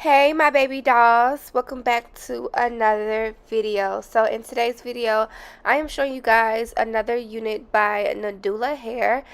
Hey my baby dolls, welcome back to another video. So in today's video I am showing you guys another unit by Nadula Hair,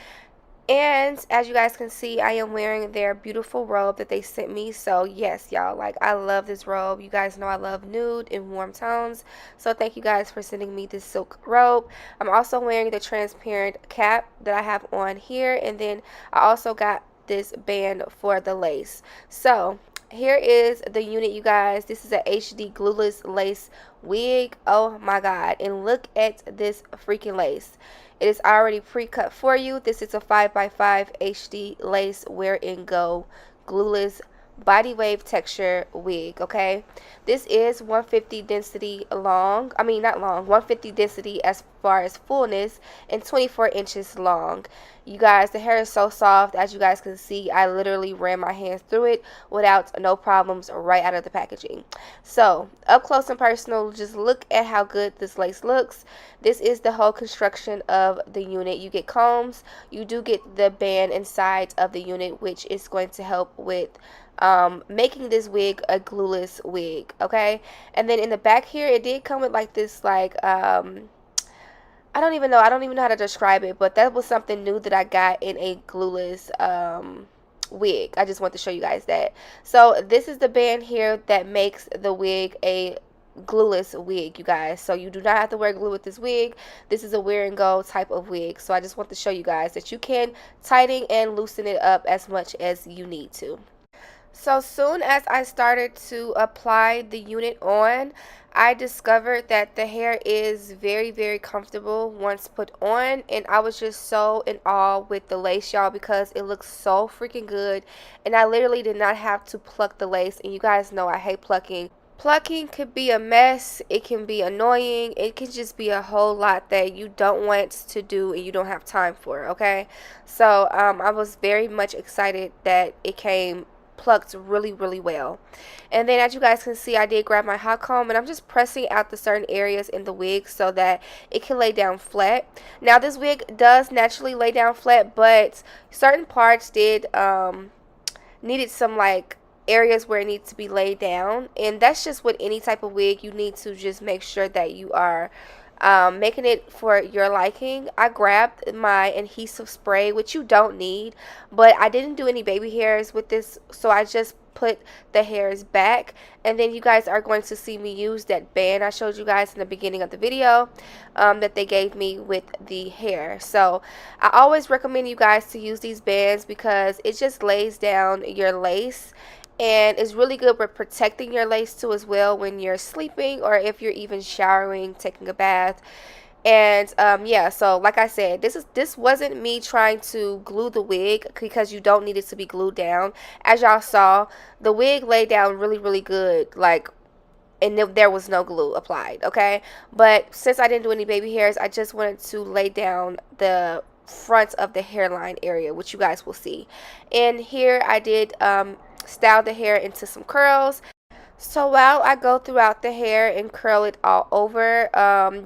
and as you guys can see I am wearing their beautiful robe that they sent me. So yes y'all, like I love this robe. You guys know I love nude and warm tones, so thank you guys for sending me this silk robe. I'm also wearing the transparent cap that I have on here, and then I also got this band for the lace. So here is the unit, you guys. This is a HD glueless lace wig. Oh my god, and look at this freaking lace. It is already pre-cut for you. This is a 5x5 HD lace Wear&Go glueless body wave texture wig. Okay, this is 150 density long, I mean not long, 150 density as far as fullness, and 24 inches long. You guys, the hair is so soft. As you guys can see, I literally ran my hands through it without no problems right out of the packaging. So up close and personal, just look at how good this lace looks. This is the whole construction of the unit. You get combs, you do get the band inside of the unit, which is going to help with making this wig a glueless wig. Okay, and then in the back here it did come with like this I don't even know how to describe it, but that was something new that I got in a glueless wig. I just want to show you guys that. So this is the band here that makes the wig a glueless wig, you guys. So you do not have to wear glue with this wig. This is a wear and go type of wig. So I just want to show you guys that you can tighten and loosen it up as much as you need to. So soon as I started to apply the unit on, I discovered that the hair is very comfortable once put on, and I was just so in awe with the lace, y'all, because it looks so freaking good. And I literally did not have to pluck the lace, and you guys know I hate plucking. Plucking could be a mess, it can be annoying, it can just be a whole lot that you don't want to do and you don't have time for. Okay, so I was very much excited that it came plucked really well. And then as you guys can see, I did grab my hot comb and I'm just pressing out the certain areas in the wig so that it can lay down flat. Now this wig does naturally lay down flat, but certain parts did needed some like areas where it needs to be laid down, and that's just with any type of wig. You need to just make sure that you are making it for your liking. I grabbed my adhesive spray, which you don't need, but I didn't do any baby hairs with this, so I just put the hairs back. And then you guys are going to see me use that band I showed you guys in the beginning of the video that they gave me with the hair. So I always recommend you guys to use these bands because it just lays down your lace, and it's really good for protecting your lace too as well when you're sleeping or if you're even showering, taking a bath. And yeah, so like I said, this wasn't me trying to glue the wig because you don't need it to be glued down. As y'all saw, the wig laid down really good, like, and there was no glue applied. Okay, but since I didn't do any baby hairs, I just wanted to lay down the front of the hairline area, which you guys will see. And here I did style the hair into some curls. So while I go throughout the hair and curl it all over,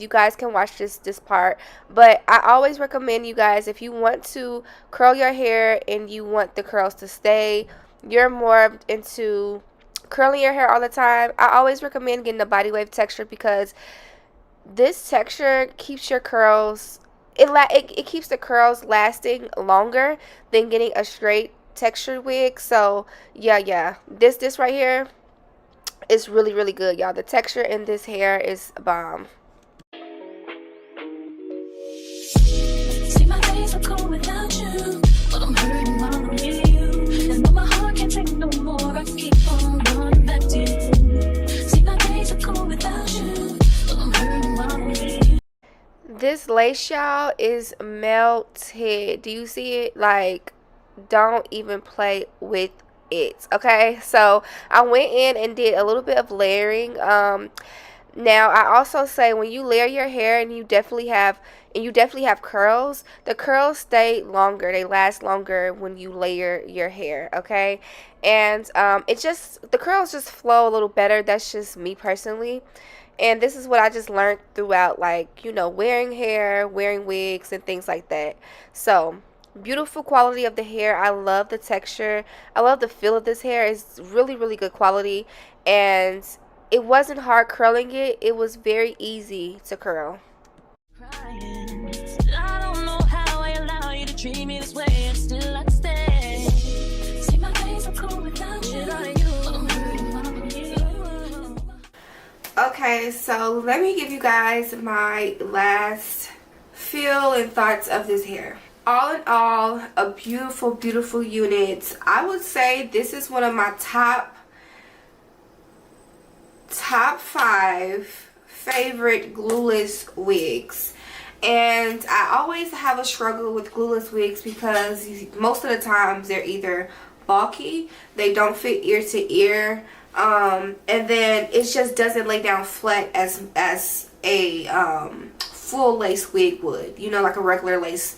you guys can watch this part, but I always recommend you guys, if you want to curl your hair and you want the curls to stay, you're more into curling your hair all the time, I always recommend getting the body wave texture because this texture keeps your curls, it keeps the curls lasting longer than getting a straight textured wig. So yeah, this right here is really good, y'all. The texture in this hair is bomb. See, my days are cold without you, but I'm hurting while I'm near you, and though my heart can't take no more, I keep on going back to you. See, my days are cold without you, but I'm hurting while I'm near you. This lace, y'all, is melted. Do you see it? Like, don't even play with it. Okay, so I went in and did a little bit of layering. Now I also say when you layer your hair and you definitely have curls, the curls stay longer, they last longer when you layer your hair. Okay, and the curls just flow a little better. That's just me personally. And this is what I just learned throughout, like, you know, wearing hair, wearing wigs and things like that. So Beautiful quality of the hair. I love the texture. I love the feel of this hair. It's really, really good quality. And it wasn't hard curling it. It was very easy to curl. I don't know how I allow you to treat me this way and still I stay. See, my days are cool without you. Okay, so let me give you guys my last feel and thoughts of this hair. All in all, a beautiful, beautiful unit. I would say this is one of my top 5 favorite glueless wigs. And I always have a struggle with glueless wigs because most of the times they're either bulky, they don't fit ear to ear, and then it just doesn't lay down flat as a full lace wig would, you know, like a regular lace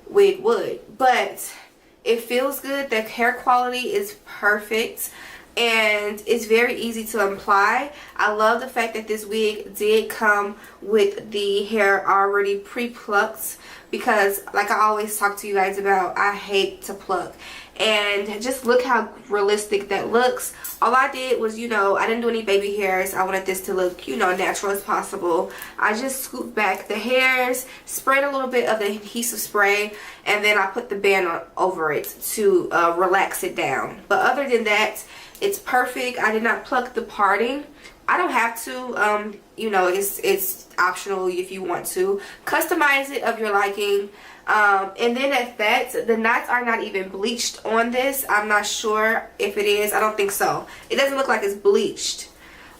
wig would. But it feels good. The hair quality is perfect and it's very easy to apply. I love the fact that this wig did come with the hair already pre-plucked, because like I always talk to you guys about, I hate to pluck. And just look how realistic that looks. All I did was, you know, I didn't do any baby hairs. I wanted this to look, you know, natural as possible. I just scooped back the hairs, sprayed a little bit of the adhesive spray, and then I put the band on over it to relax it down. But other than that, it's perfect. I did not pluck the parting. I don't have to, you know, it's optional if you want to. Customize it of your liking. And then at that, the knots are not even bleached on this. I'm not sure if it is. I don't think so. It doesn't look like it's bleached,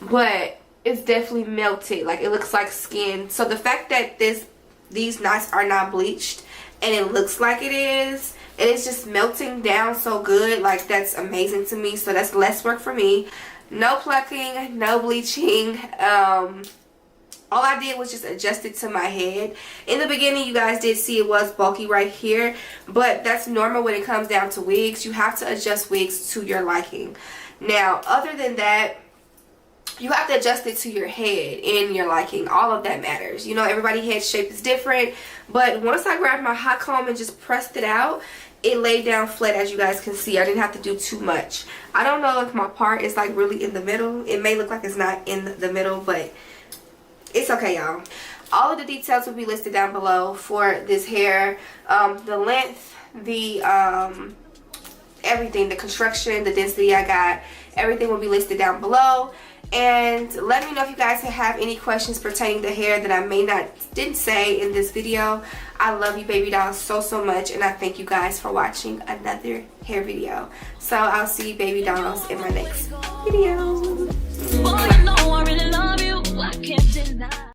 but it's definitely melted. Like, it looks like skin. So the fact that these knots are not bleached and it looks like it is, and it's just melting down so good, like, that's amazing to me. So that's less work for me. No plucking, no bleaching. All I did was just adjust it to my head. In the beginning, you guys did see it was bulky right here, but that's normal when it comes down to wigs. You have to adjust wigs to your liking. Now, other than that, you have to adjust it to your head and your liking. All of that matters. You know, everybody's head shape is different, but once I grabbed my hot comb and just pressed it out, it laid down flat, as you guys can see. I didn't have to do too much. I don't know if my part is like really in the middle. It may look like it's not in the middle, but it's okay, y'all. All of the details will be listed down below for this hair. The length, the everything, the construction, the density I got, everything will be listed down below. And let me know if you guys have any questions pertaining to hair that I didn't say in this video. I love you, baby dolls, so much, and I thank you guys for watching another hair video. So I'll see you, baby dolls, in my next video.